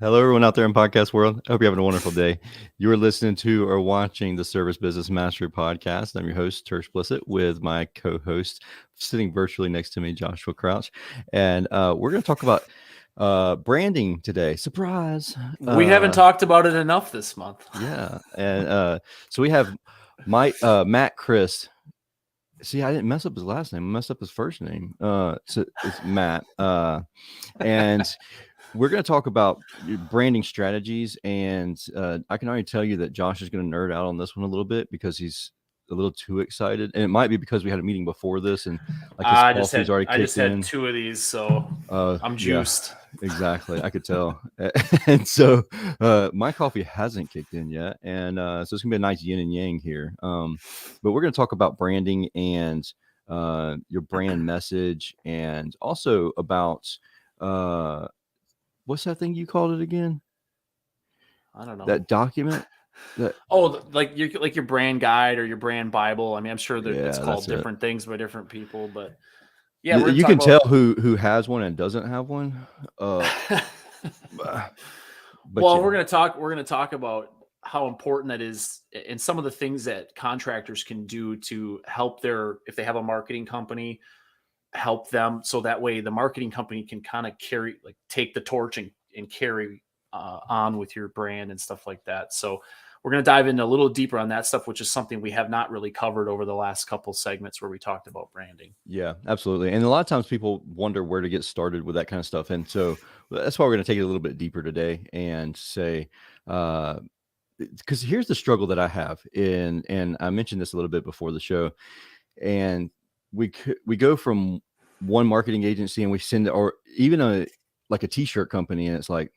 Hello, everyone out there in podcast world. I hope you're having a wonderful day. You are listening to or watching the Service Business Mastery podcast. I'm your host, Tersh Blissett, with my co-host sitting virtually next to me, Joshua Crouch. And we're going to talk about branding today. Surprise. We haven't talked about it enough this month. Yeah. And so we have Matt Christ. See, I didn't mess up his last name. I messed up his first name. So it's Matt. And we're going to talk about branding strategies, and I can already tell you that Josh is going to nerd out on this one a little bit because he's a little too excited, and it might be because we had a meeting before this, and like his coffee's already kicked in. I just had 2 of these, so I'm juiced. Yeah, exactly, I could tell. And so my coffee hasn't kicked in yet, and so it's gonna be a nice yin and yang here. But we're going to talk about branding and your brand message, and also about what's that thing you called it again? I don't know. That document? Like your brand guide or your brand Bible. I mean, I'm sure that it's called different things by different people, but yeah, you can tell who has one and doesn't have one. Well, we're going to talk about how important that is and some of the things that contractors can do to help if they have a marketing company, help them. So that way the marketing company can kind of take the torch and carry on with your brand and stuff like that. So we're going to dive in a little deeper on that stuff, which is something we have not really covered over the last couple segments where we talked about branding. Yeah, absolutely. And a lot of times people wonder where to get started with that kind of stuff. And so that's why we're going to take it a little bit deeper today and say, because here's the struggle that I have and I mentioned this a little bit before the show, and we go from one marketing agency and we send, or even a t-shirt company, and it's like,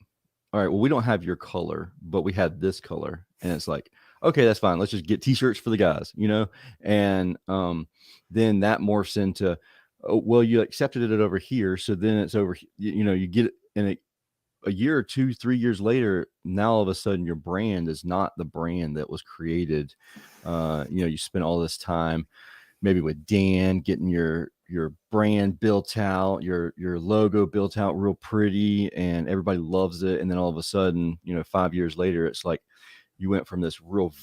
all right, well, we don't have your color, but we had this color. And it's like, okay, that's fine. Let's just get t-shirts for the guys, And then that morphs into, oh, well, you accepted it over here. So then it's over, you get it, and a year or 2, 3 years later, now all of a sudden your brand is not the brand that was created. You spent all this time maybe with Dan getting your brand built out, your logo built out real pretty, and everybody loves it. And then all of a sudden, 5 years later, it's like you went from this real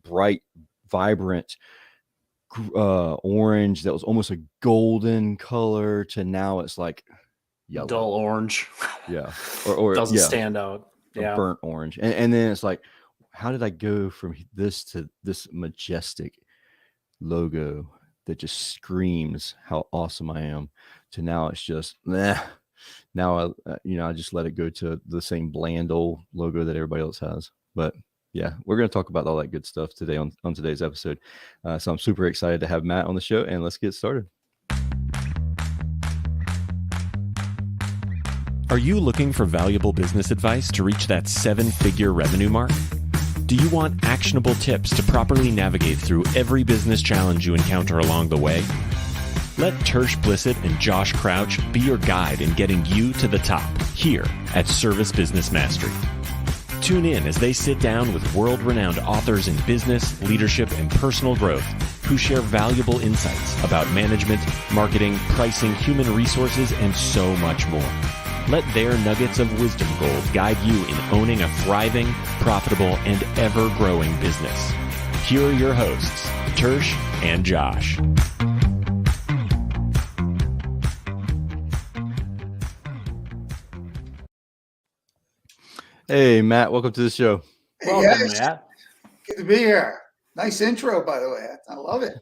bright, vibrant orange that was almost a golden color to now it's like yellow, dull orange. Yeah, or doesn't stand out. Yeah, burnt orange, and then it's like, how did I go from this to this majestic logo that just screams how awesome I am to now it's just now I just let it go to the same bland old logo that everybody else has. But yeah, we're going to talk about all that good stuff today on today's episode. So I'm super excited to have Matt on the show, and let's get started. Are you looking for valuable business advice to reach that 7-figure revenue mark? Do you want actionable tips to properly navigate through every business challenge you encounter along the way? Let Tersh Blissett and Josh Crouch be your guide in getting you to the top here at Service Business Mastery. Tune in as they sit down with world-renowned authors in business, leadership, and personal growth who share valuable insights about management, marketing, pricing, human resources, and so much more. Let their nuggets of wisdom gold guide you in owning a thriving, profitable, and ever-growing business. Here are your hosts, Tersh and Josh. Hey, Matt, welcome to the show. Hey, welcome, Matt. Good to be here. Nice intro, by the way. I love it.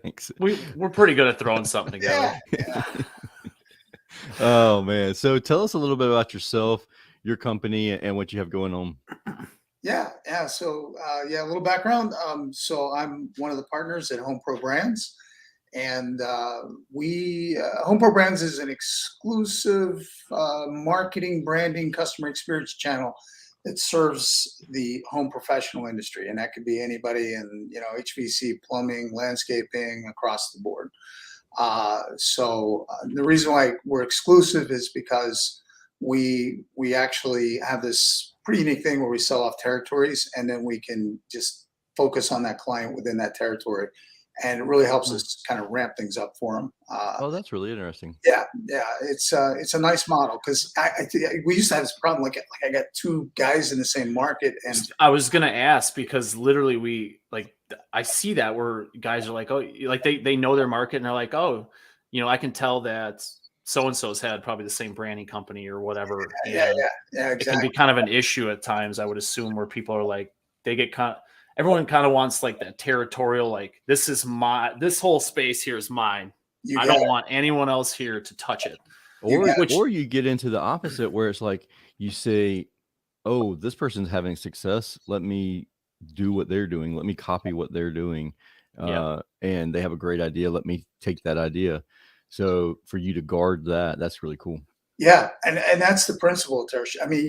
Thanks. We're pretty good at throwing something together. Yeah. Oh, man. So tell us a little bit about yourself, your company, and what you have going on. Yeah. So, a little background. So I'm one of the partners at HomePro Brands. And HomePro Brands is an exclusive marketing, branding, customer experience channel that serves the home professional industry. And that could be anybody in, HVAC, plumbing, landscaping, across the board. So the reason why we're exclusive is because we actually have this pretty unique thing where we sell off territories, and then we can just focus on that client within that territory and it really helps us kind of ramp things up for them. Oh, that's really interesting. Yeah, it's a nice model because we used to have this problem. Like I got two guys in the same market, and I was gonna ask because literally I see that where guys are like, oh, like they know their market and they're like, oh, I can tell that so and so's had probably the same branding company or whatever. yeah, And yeah, it can exactly. be kind of an issue at times, I would assume, where people are like, everyone kind of wants like that territorial, like this whole space here is mine. You I got don't it. want anyone else here to touch it. You got it. Or you get into the opposite where it's like you say, oh, this person's having success. Let me do what they're doing. Let me copy what they're doing. Yeah. And they have a great idea. Let me take that idea. So for you to guard that, that's really cool. Yeah, and that's the principle, Tersh. I mean,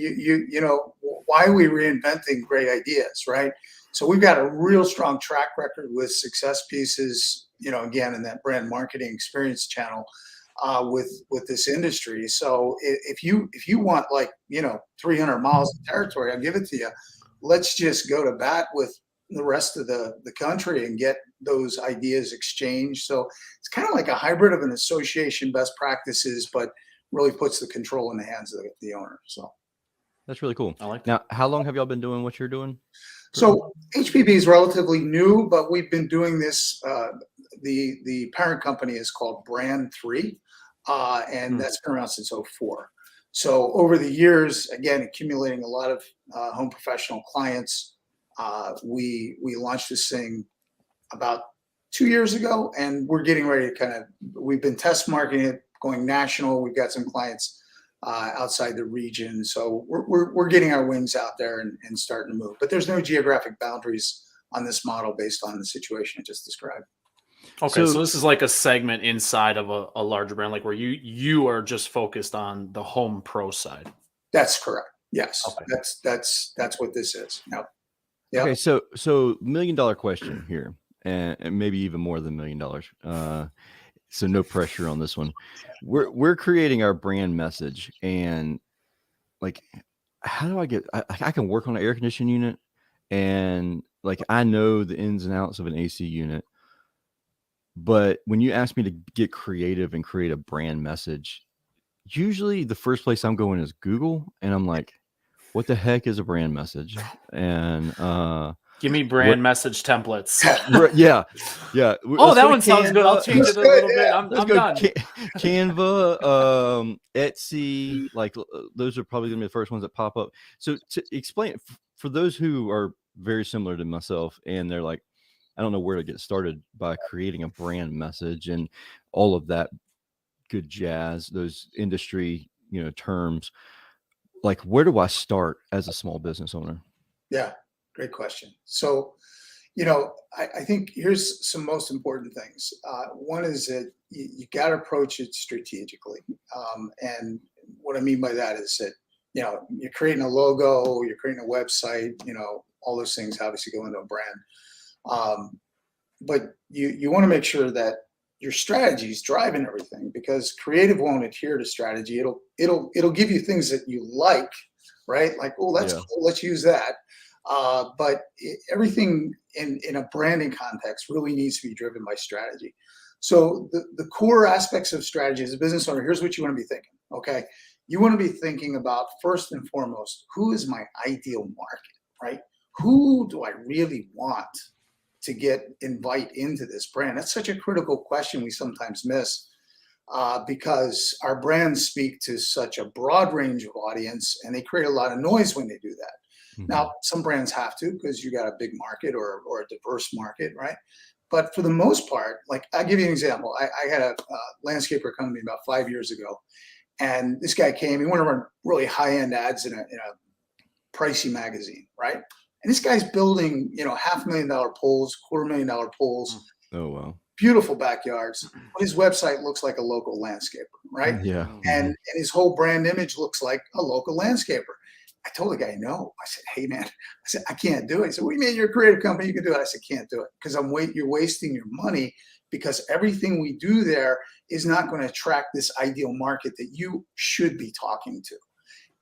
you know, why are we reinventing great ideas, right? So we've got a real strong track record with success pieces, again, in that brand marketing experience channel with this industry. So if you want 300 miles of territory, I'll give it to you. Let's just go to bat with the rest of the country and get those ideas exchanged. So it's kind of like a hybrid of an association best practices, but really puts the control in the hands of the owner. So That's really cool. I like that. Now, how long have y'all been doing what you're doing? So HPB is relatively new, but we've been doing this. The parent company is called Brand3, and that's been around since '04. So over the years, again, accumulating a lot of home professional clients, we launched this thing about 2 years ago, and we're getting ready to we've been test marketing it, going national. We've got some clients outside the region, so we're getting our wings out there and starting to move. But there's no geographic boundaries on this model based on the situation I just described. Okay, so this is like a segment inside of a larger brand, like where you are just focused on the home pro side. That's correct. Yes, Okay. that's what this is. Yep. Okay, so $1 million question here, and maybe even more than $1 million. So no pressure on this one. We're creating our brand message, and like, how do I get? I can work on an air conditioning unit, and like I know the ins and outs of an AC unit, but when you ask me to get creative and create a brand message, usually the first place I'm going is Google, and I'm like, what the heck is a brand message? And Give me brand message templates. yeah. Oh, that one sounds good. I'll change it a little bit. I'm done. Canva, Etsy, like those are probably gonna be the first ones that pop up. So to explain for those who are very similar to myself, and they're like, I don't know where to get started by creating a brand message and all of that good jazz, those industry terms. Like, where do I start as a small business owner? Yeah, great question. So, I think here's some most important things. One is that you got to approach it strategically. And what I mean by that is that, you're creating a logo, you're creating a website, all those things obviously go into a brand. But you want to make sure that your strategy is driving everything, because creative won't adhere to strategy. It'll give you things that you like, right? Like, oh, that's cool, let's use that. But everything in a branding context really needs to be driven by strategy. So the core aspects of strategy as a business owner, here's what you want to be thinking. Okay, you want to be thinking about, first and foremost, who is my ideal market, right? Who do I really want to invite into this brand? That's such a critical question we sometimes miss, because our brands speak to such a broad range of audience, and they create a lot of noise when they do that. Mm-hmm. Now, some brands have to, because you got a big market or a diverse market, right? But for the most part, like, I'll give you an example. I had a landscaper come to me about 5 years ago, and this guy came. He wanted to run really high-end ads in a pricey magazine, right? And this guy's building, $500,000 pools, $250,000 pools. Oh, wow. Beautiful backyards. But his website looks like a local landscaper, right? Yeah. And his whole brand image looks like a local landscaper. I told the guy no. I said, hey, man, I can't do it. He said, what do you mean, you're a creative company, you can do it? I said, can't do it, because you're wasting your money, because everything we do there is not going to attract this ideal market that you should be talking to.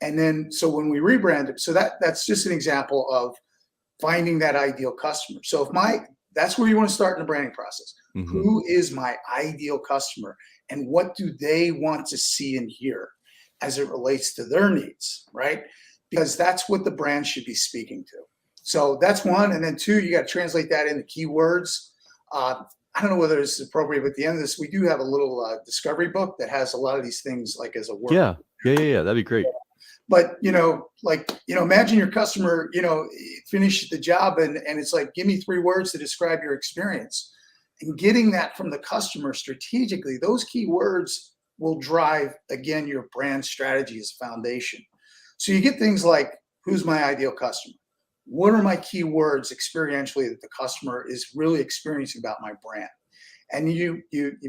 And then, so when we rebranded, so that's just an example of finding that ideal customer. So if That's where you want to start in the branding process. Mhm. Who is my ideal customer, and what do they want to see and hear as it relates to their needs, right? Because that's what the brand should be speaking to. So that's one. And then two, you got to translate that into keywords. I don't know whether this is appropriate, but at the end of this, we do have a little discovery book that has a lot of these things like as a work. Yeah. That'd be great. But, imagine your customer, finished the job and it's like, give me 3 words to describe your experience. And getting that from the customer strategically, those key words will drive, again, your brand strategy as foundation. So you get things like, who's my ideal customer? What are my key words experientially that the customer is really experiencing about my brand? And you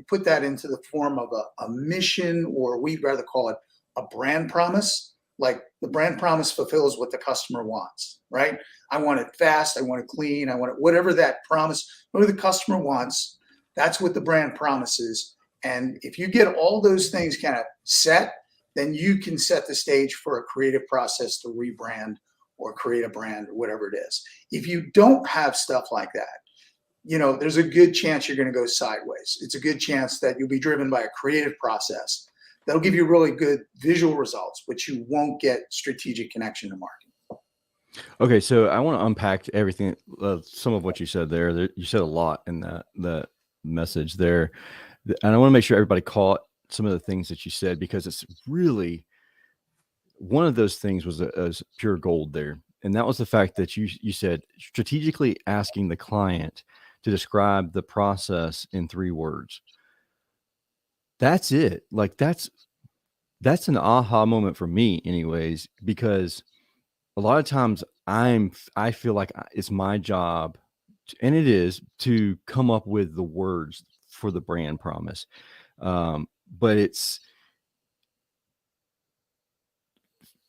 put that into the form of a mission, or we'd rather call it a brand promise. Like the brand promise fulfills what the customer wants, right? I want it fast. I want it clean. I want it, whatever that promise, whatever the customer wants, that's what the brand promise is. And if you get all those things kind of set, then you can set the stage for a creative process to rebrand or create a brand or whatever it is. If you don't have stuff like that, there's a good chance you're going to go sideways. It's a good chance that you'll be driven by a creative process that'll give you really good visual results, but you won't get strategic connection to market. Okay, so I want to unpack everything, some of what you said there. You said a lot in that message there, and I want to make sure everybody caught some of the things that you said, because it's really one of those things was pure gold there, and that was the fact that you said strategically asking the client to describe the process in 3 words. That's it. Like that's an aha moment for me anyways, because a lot of times I feel like it's my job, and it is, to come up with the words for the brand promise. But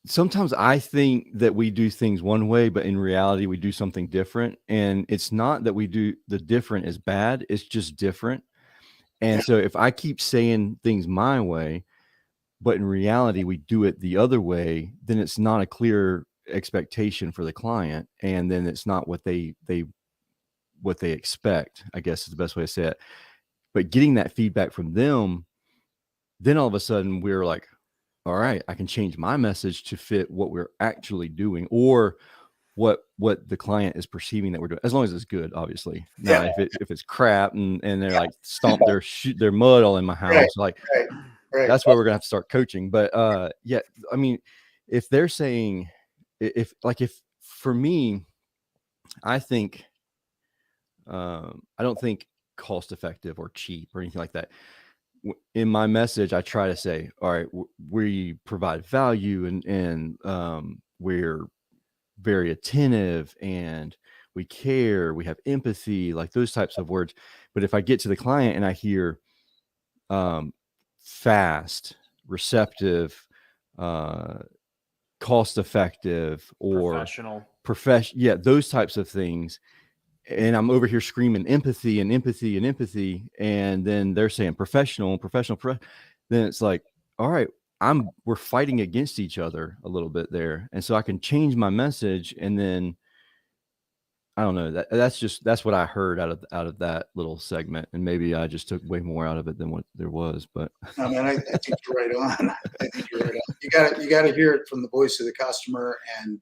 sometimes I think that we do things one way, but in reality we do something different. And it's not that we do the different is bad. It's just different. And so if I keep saying things my way, but in reality we do it the other way, then it's not a clear expectation for the client. And then it's not what they expect, I guess is the best way to say it. But getting that feedback from them, then all of a sudden we're like, all right, I can change my message to fit what we're actually doing, or what the client is perceiving that we're doing, as long as it's good, obviously. Now, if it's crap and they're like stomp their mud all in my house, Right. That's where we're gonna have to start coaching. But I mean, if they're saying, if for me, I think I don't think cost effective or cheap or anything like that. In my message, I try to say, all right, we provide value, and we're very attentive, and we care, we have empathy, like those types of words. But if I get to the client and I hear fast, receptive, cost effective, or professional, those types of things, and I'm over here screaming empathy and empathy and empathy, and then they're saying professional, then it's like, all right, we're fighting against each other a little bit there. And so I can change my message, and then I don't know, that's what I heard out of that little segment. And maybe I just took way more out of it than what there was, but no, man, I think you're right on. I think you're right on. You got to hear it from the voice of the customer, and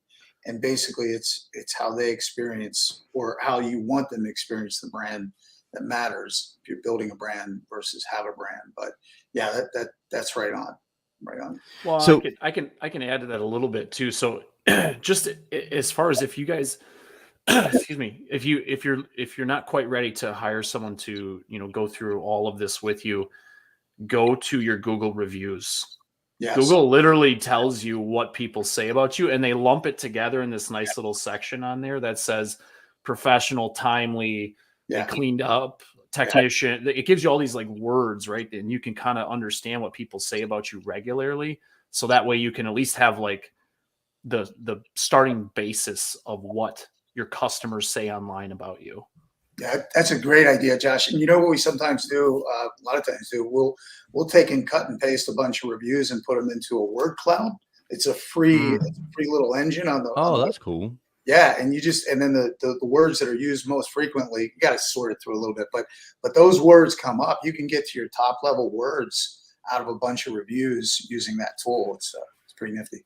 basically it's how they experience, or how you want them to experience the brand, that matters if you're building a brand versus have a brand. But yeah, that's right on. Well, so I can add to that a little bit too. So just as far as if you guys excuse me, if you're not quite ready to hire someone to go through all of this with you, go to your Google reviews. Yes. Google literally tells you what people say about you, and they lump it together in this nice little section on there that says professional, timely, cleaned up, technician. Yeah. It gives you all these like words, right? And you can kind of understand what people say about you regularly. So that way you can at least have like the starting basis of what your customers say online about you. Yeah, that's a great idea, Josh. And you know what we sometimes do, a lot of times do, we'll take and cut and paste a bunch of reviews and put them into a word cloud. It's a free little engine on the. That's cool. Yeah, and and then the words that are used most frequently, you got to sort it through a little bit, but those words come up. You can get to your top level words out of a bunch of reviews using that tool. It's pretty nifty.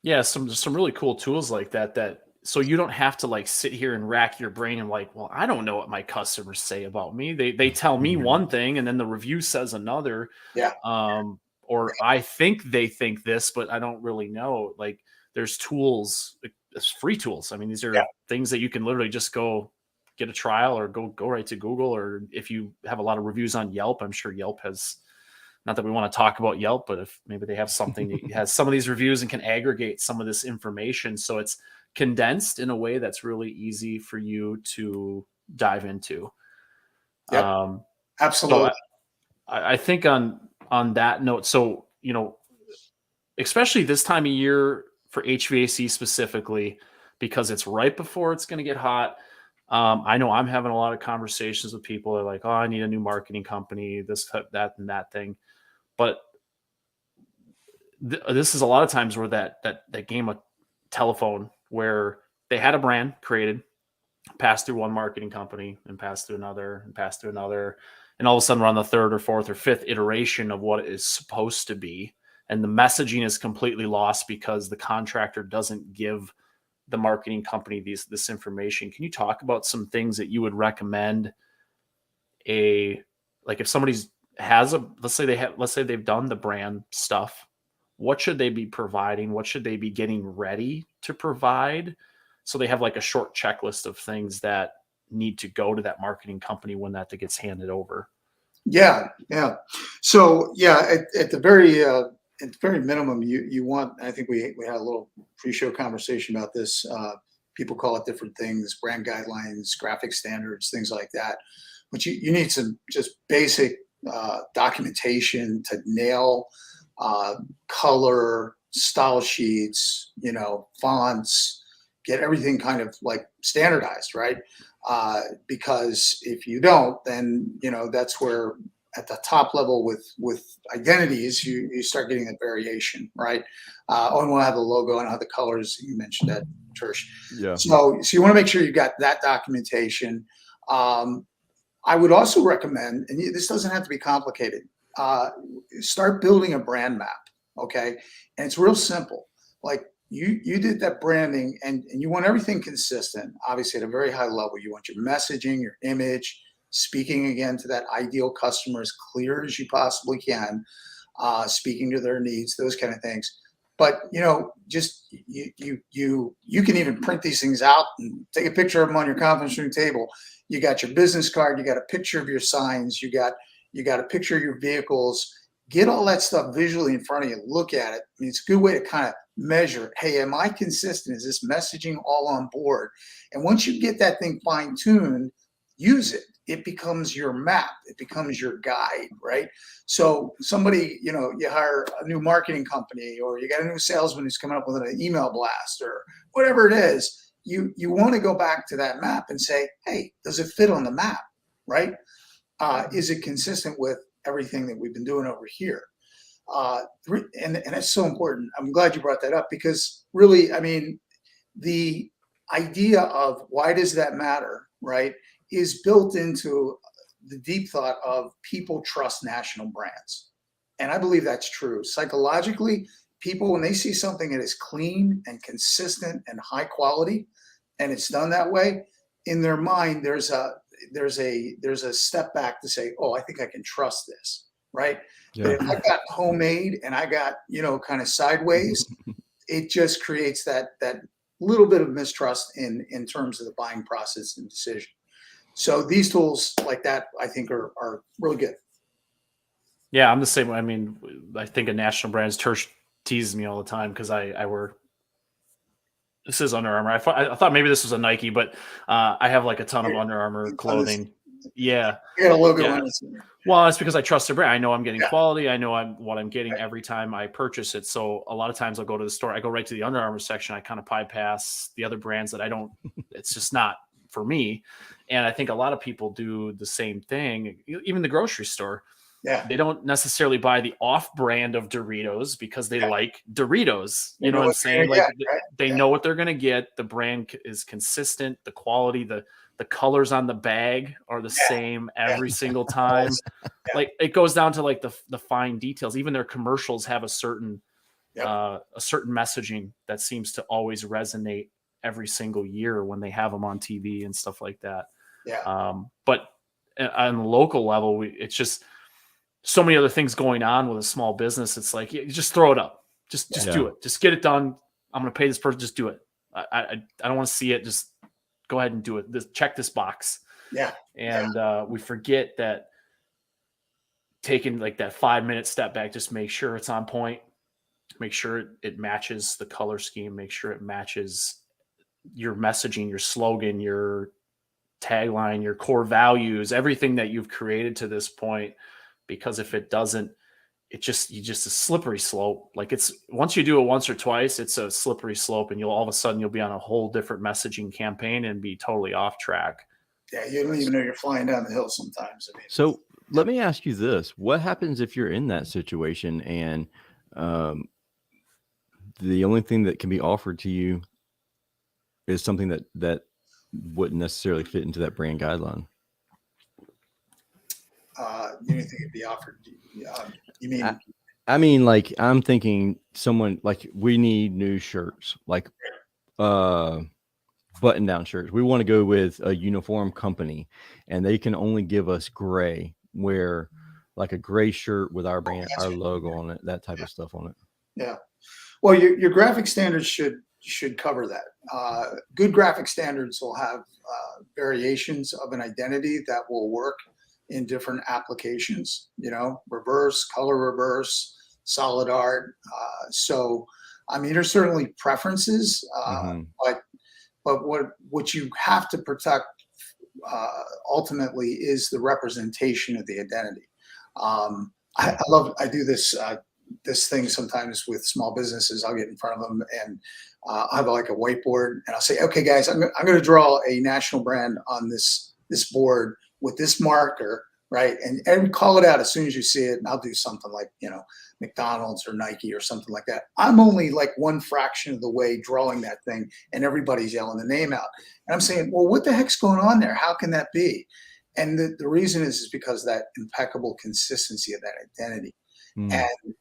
Yeah, some really cool tools like that so you don't have to like sit here and rack your brain and like, well, I don't know what my customers say about me. They tell me one thing and then the review says another. Yeah. Or I think they think this, but I don't really know. Like there's tools, it's free tools. I mean, these are things that you can literally just go get a trial or go right to Google, or if you have a lot of reviews on Yelp, I'm sure Yelp has, not that we want to talk about Yelp, but if maybe they have something that has some of these reviews and can aggregate some of this information. So it's condensed in a way that's really easy for you to dive into. Yep. Absolutely. So I think on that note, so, especially this time of year for HVAC specifically, because it's right before it's going to get hot. I know I'm having a lot of conversations with people that are like, oh, I need a new marketing company, this, that, and that thing. But this is a lot of times where that game of telephone, where they had a brand created, passed through one marketing company and passed through another and passed through another. And all of a sudden we're on the third or fourth or fifth iteration of what it is supposed to be. And the messaging is completely lost because the contractor doesn't give the marketing company this information. Can you talk about some things that you would recommend like if somebody's let's say they've done the brand stuff, what should they be providing? What should they be getting ready to provide? So they have like a short checklist of things that need to go to that marketing company when that gets handed over. Yeah. So at the very minimum, you want. I think we had a little pre-show conversation about this. People call it different things: brand guidelines, graphic standards, things like that. But you need some just basic documentation to nail color, style sheets, fonts, get everything kind of like standardized, right? Because if you don't, then that's where at the top level with identities, you start getting that variation, right? And we'll have the logo and other colors. You mentioned that, Tersh. Yeah. So you want to make sure you got that documentation. I would also recommend, and this doesn't have to be complicated, start building a brand map, okay? And it's real simple. Like you did that branding and you want everything consistent, obviously at a very high level. You want your messaging, your image, speaking again to that ideal customer as clear as you possibly can, speaking to their needs, those kind of things. But just you can even print these things out and take a picture of them on your conference room table. You got your business card, you got a picture of your signs, you got a picture of your vehicles. Get all that stuff visually in front of you. Look at it. I mean, it's a good way to kind of measure, hey, am I consistent? Is this messaging all on board? And once you get that thing fine-tuned, use it. It becomes your map. It becomes your guide, right? So somebody, you hire a new marketing company, or you got a new salesman who's coming up with an email blast or whatever it is. You want to go back to that map and say, hey, does it fit on the map, right? Is it consistent with everything that we've been doing over here? And that's so important. I'm glad you brought that up, because really, I mean, the idea of why does that matter, right, is built into the deep thought of people trust national brands. And I believe that's true. Psychologically, people, when they see something that is clean and consistent and high quality, and it's done that way, in their mind, there's a step back to say, oh, I think I can trust this, right? Yeah. But if I got homemade and I got, kind of sideways, it just creates that little bit of mistrust in terms of the buying process and decision. So these tools like that, I think, are really good. Yeah, I'm the same way. I mean, I think of national brands. Tersh teases me all the time because I wear. This is Under Armour. I thought maybe this was a Nike, but I have like a ton of Under Armour clothing. Yeah. You got a logo Yeah. on it. Well, it's because I trust the brand. I know I'm getting quality. I know what I'm getting every time I purchase it. So a lot of times I'll go to the store. I go right to the Under Armour section. I kind of bypass the other brands that I don't. It's just not for me. And I think a lot of people do the same thing. Even the grocery store. Yeah. They don't necessarily buy the off brand of Doritos because they like Doritos. They You know what I'm what they're saying? gonna Like get, right? they Yeah. know what they're going to get. The brand is consistent. The quality, the colors on the bag are the Yeah. same every single Yes. time. Yeah. Like it goes down to like the fine details. Even their commercials have a certain messaging that seems to always resonate every single year when they have them on TV and stuff like that. Yeah. But on the local level, it's just so many other things going on with a small business. It's like, you just throw it up, just do it, just get it done. I'm going to pay this person, just do it. I don't want to see it. Just go ahead and do it. Check this box. Yeah. And we forget that taking like that 5-minute step back, just make sure it's on point, make sure it matches the color scheme, make sure it matches your messaging, your slogan, your tagline, your core values, everything that you've created to this point. Because if it doesn't, you just a slippery slope. Like it's once you do it once or twice, it's a slippery slope, and all of a sudden you'll be on a whole different messaging campaign and be totally off track. Yeah, you don't even know you're flying down the hill sometimes. I mean, So let me ask you this: what happens if you're in that situation and the only thing that can be offered to you is something that wouldn't necessarily fit into that brand guideline? you don't think it'd be offered? You mean? I mean, like I'm thinking someone like we need new shirts, like button-down shirts. We want to go with a uniform company, and they can only give us gray, where like a gray shirt with our brand, our logo on it, that type of stuff on it. Yeah. Well, your graphic standards should cover that. Good graphic standards will have variations of an identity that will work in different applications. You know, reverse, color reverse, solid art. So, I mean, there's certainly preferences, but what you have to protect ultimately is the representation of the identity. I do this thing sometimes with small businesses. I'll get in front of them and I have like a whiteboard, and I'll say, okay, guys, I'm going to draw a national brand on this board with this marker, right? And call it out as soon as you see it. And I'll do something like, you know, McDonald's or Nike or something like that. I'm only like one fraction of the way drawing that thing, and everybody's yelling the name out. And I'm saying, well, what the heck's going on there? How can that be? And the reason is because that impeccable consistency of that identity.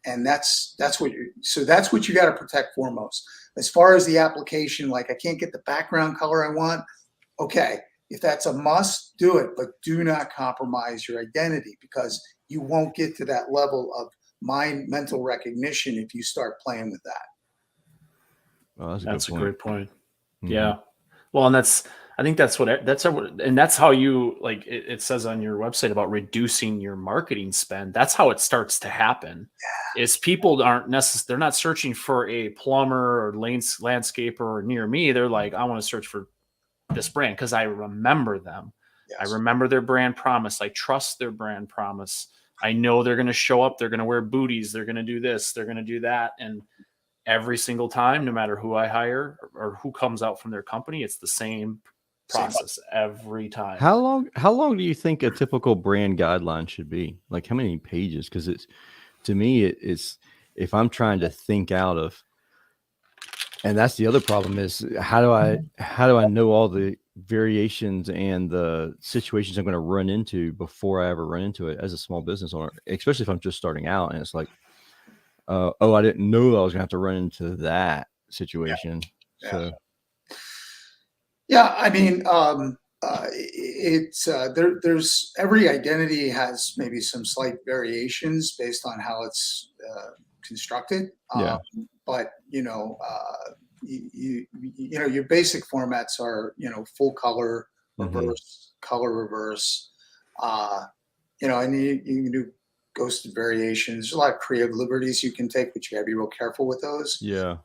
And that's what you got to protect foremost. As far as the application, like I can't get the background color I want. Okay, if that's a must, do it, but do not compromise your identity, because you won't get to that level of mental recognition if you start playing with that. Oh, that's a great point. Yeah. Well, and I think and that's how you, like it says on your website about reducing your marketing spend. That's how it starts to happen. Is people they're not searching for a plumber or landscaper or near me. They're like, I want to search for this brand because I remember them. Yes. I remember their brand promise. I trust their brand promise. I know they're going to show up. They're going to wear booties. They're going to do this. They're going to do that. And every single time, no matter who I hire or who comes out from their company, it's the same process every time. How long do you think a typical brand guideline should be? Like how many pages? Because to me, it's if I'm trying to think out of, and that's the other problem is how do I know all the variations and the situations I'm going to run into before I ever run into it as a small business owner, especially if I'm just starting out and it's like, I didn't know I was gonna have to run into that situation. Yeah. So yeah, I mean, it's there's every identity has maybe some slight variations based on how it's constructed. But you know, you know, your basic formats are, you know, full color, reverse, color reverse, you know, and you can do ghosted variations. There's a lot of creative liberties you can take, but you gotta be real careful with those. Yeah.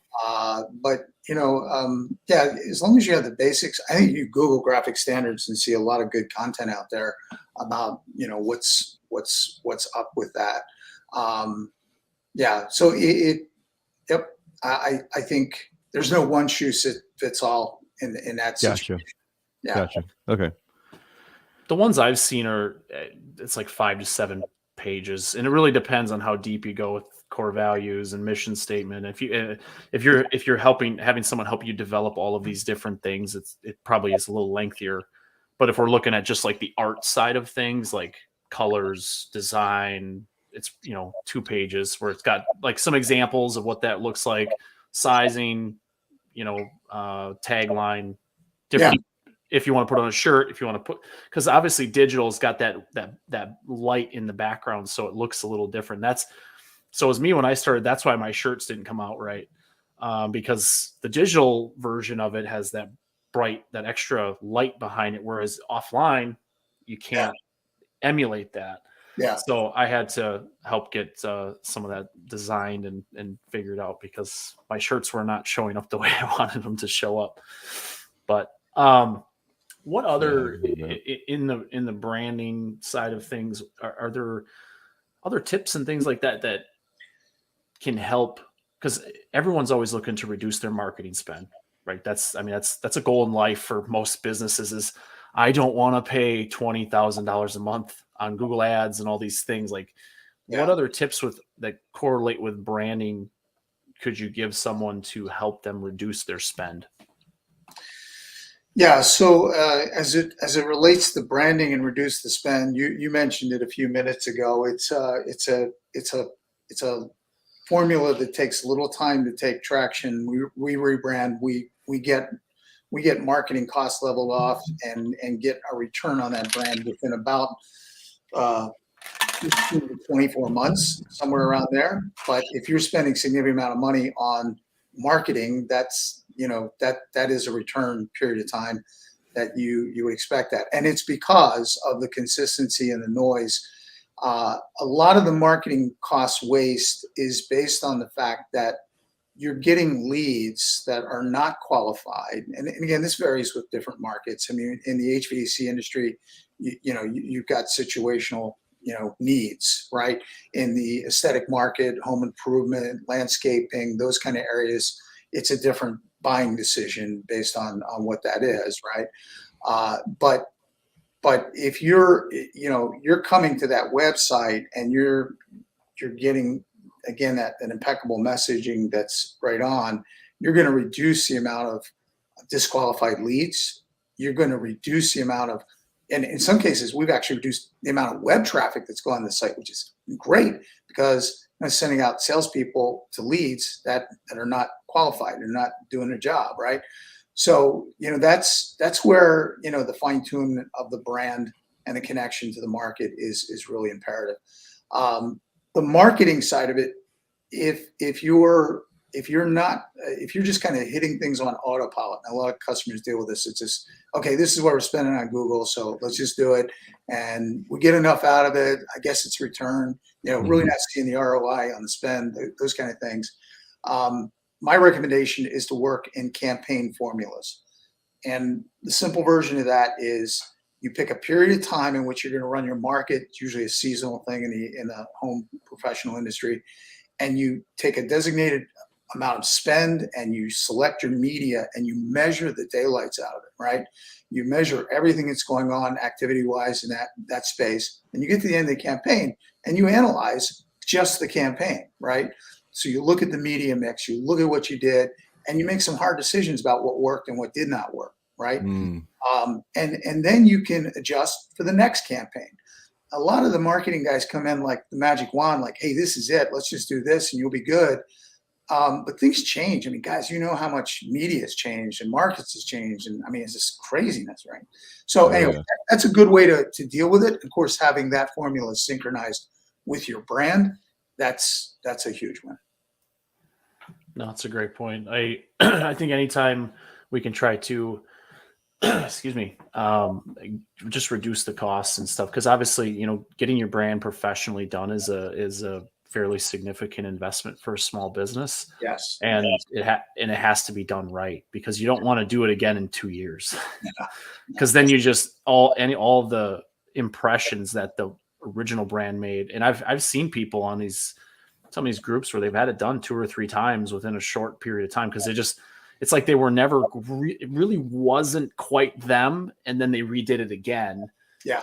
But you know, yeah, as long as you have the basics, I think you Google graphic standards and see a lot of good content out there about, you know, what's up with that. Yeah. So yep. I think there's no one shoe fits all in that situation. Gotcha. Yeah. Gotcha. Okay. The ones I've seen are it's like 5 to 7 pages, and it really depends on how deep you go with core values and mission statement. If you're having someone help you develop all of these different things, it probably is a little lengthier. But if we're looking at just like the art side of things, like colors, design, it's 2 pages where it's got like some examples of what that looks like, sizing, tagline, different. If you want to put on a shirt, if you want to put, because obviously digital's got that light in the background, so it looks a little different. So as me when I started, that's why my shirts didn't come out right, because the digital version of it has that extra light behind it, whereas offline you can't emulate that. Yeah. So I had to help get some of that designed and figured out, because my shirts were not showing up the way I wanted them to show up. But what other in the branding side of things are there other tips and things like that can help? Because everyone's always looking to reduce their marketing spend, right? That's a goal in life for most businesses. Is I don't want to pay $20,000 a month on Google Ads and all these things. Like, what other tips that correlate with branding could you give someone to help them reduce their spend? Yeah. So as it relates to branding and reduce the spend, you mentioned it a few minutes ago. It's a formula that takes a little time to take traction. We rebrand. We get marketing costs leveled off and get a return on that brand within about 15 to 24 months, somewhere around there. But if you're spending a significant amount of money on marketing, that's that is a return period of time that you would expect that. And it's because of the consistency and the noise. A lot of the marketing cost waste is based on the fact that you're getting leads that are not qualified. And again, this varies with different markets. I mean, in the HVAC industry, you've got situational, needs, right? In the aesthetic market, home improvement, landscaping, those kind of areas, it's a different buying decision based on what that is, right? But if you're coming to that website and you're getting, again, an impeccable messaging that's right on, you're going to reduce the amount of disqualified leads. You're going to reduce the amount of, and in some cases, we've actually reduced the amount of web traffic that's going to the site, which is great, because I'm sending out salespeople to leads that are not qualified and not doing their job, right? So, that's where, the fine tuning of the brand and the connection to the market is really imperative. The marketing side of it, if you're just kind of hitting things on autopilot, and a lot of customers deal with this, it's just, okay, this is what we're spending on Google, so let's just do it, and we get enough out of it, I guess it's return, really not seeing the ROI on the spend, those kind of things. My recommendation is to work in campaign formulas. And the simple version of that is you pick a period of time in which you're going to run your market. It's usually a seasonal thing in the home professional industry. And you take a designated amount of spend and you select your media and you measure the daylights out of it, right? You measure everything that's going on activity-wise in that space. And you get to the end of the campaign and you analyze just the campaign, right? So you look at the media mix, you look at what you did, and you make some hard decisions about what worked and what did not work, right? And then you can adjust for the next campaign. A lot of the marketing guys come in like the magic wand, like, hey, this is it. Let's just do this and you'll be good. But things change. I mean, guys, how much media has changed and markets has changed. And I mean, it's just craziness, right? So anyway, that's a good way to deal with it. Of course, having that formula synchronized with your brand, that's a huge one. No, that's a great point. I think anytime we can try to, excuse me, just reduce the costs and stuff, because obviously, getting your brand professionally done is a fairly significant investment for a small business. Yes, and it has to be done right, because you don't want to do it again in 2 years, because then you just all the impressions that the original brand made. And I've seen people on some of these groups where they've had it done 2 or 3 times within a short period of time, because it's like they were never it really wasn't quite them, and then they redid it again.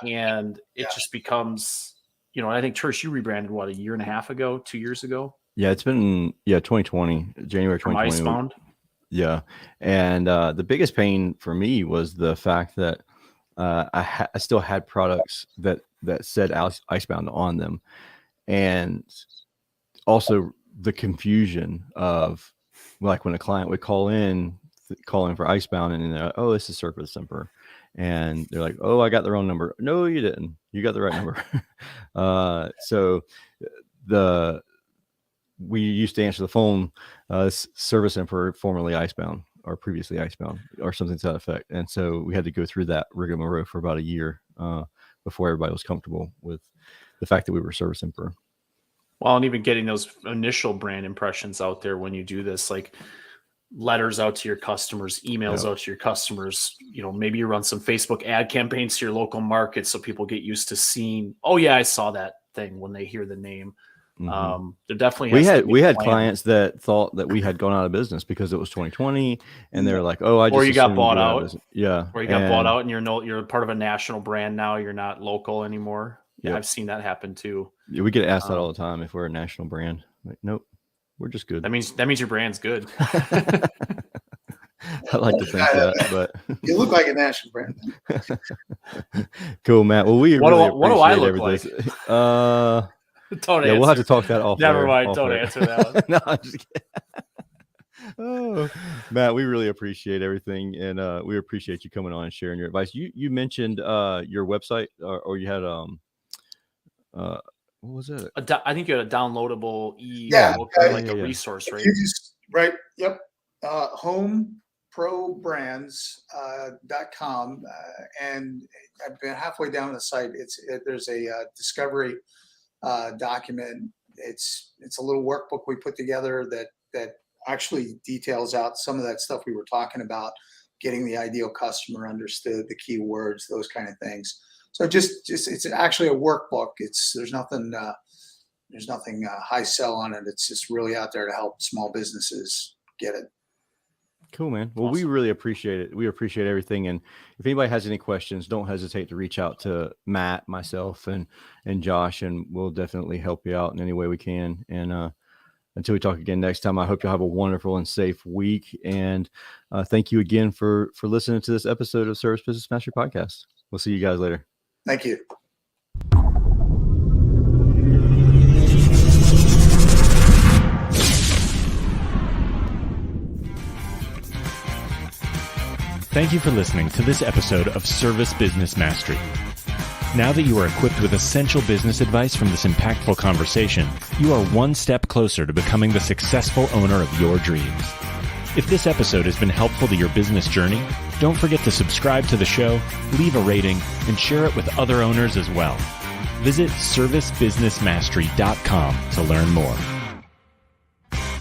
And it just becomes I think Church, you rebranded what, a year and a half ago, 2 years ago? Yeah, it's been 2020, January From 2020. Icebound. Yeah, and the biggest pain for me was the fact that I still had products that said Icebound on them, and also the confusion of like when a client would call in for Icebound, and they're like, oh, this is Surface Simper, and they're like, oh, I got the wrong number. No, you didn't. You got the right number. So we used to answer the phone, Service Simper, formerly Icebound, or previously Icebound, or something to that effect. And so we had to go through that rigmarole for about a year before everybody was comfortable with the fact that we were Service Simper. Well, and even getting those initial brand impressions out there when you do this, like letters out to your customers, emails out to your customers, maybe you run some Facebook ad campaigns to your local market so people get used to seeing, oh yeah, I saw that thing when they hear the name. Mm-hmm. There definitely we had clients that thought that we had gone out of business because it was 2020, and they're like, "Oh, I just," or you got bought out, or you got bought out, and you're part of a national brand now. You're not local anymore. Yeah, I've seen that happen too. Yeah, we get asked that all the time if we're a national brand. Like, nope, we're just good. That means your brand's good. I like to think that, but you look like a national brand. Cool, Matt. Well, what do I look like? Don't answer. We'll have to talk that off. Never mind. Don't answer that one. No, I'm just kidding. Oh, Matt, we really appreciate everything, and we appreciate you coming on and sharing your advice. You mentioned your website, or you had what was it? I think you had a downloadable a resource, right? Right. Yep. HomeProBrands.com, and I've been halfway down the site. There's a discovery document. It's a little workbook we put together that actually details out some of that stuff we were talking about, getting the ideal customer understood, the keywords, those kind of things. So just it's actually a workbook. There's nothing high sell on it. It's just really out there to help small businesses get it. Cool, man. Well, awesome. We really appreciate it. We appreciate everything. And if anybody has any questions, don't hesitate to reach out to Matt, myself, and Josh, and we'll definitely help you out in any way we can. And until we talk again next time, I hope you'll have a wonderful and safe week. And thank you again for listening to this episode of Service Business Mastery Podcast. We'll see you guys later. Thank you. Thank you for listening to this episode of Service Business Mastery. Now that you are equipped with essential business advice from this impactful conversation, you are one step closer to becoming the successful owner of your dreams. If this episode has been helpful to your business journey, don't forget to subscribe to the show, leave a rating, and share it with other owners as well. Visit servicebusinessmastery.com to learn more.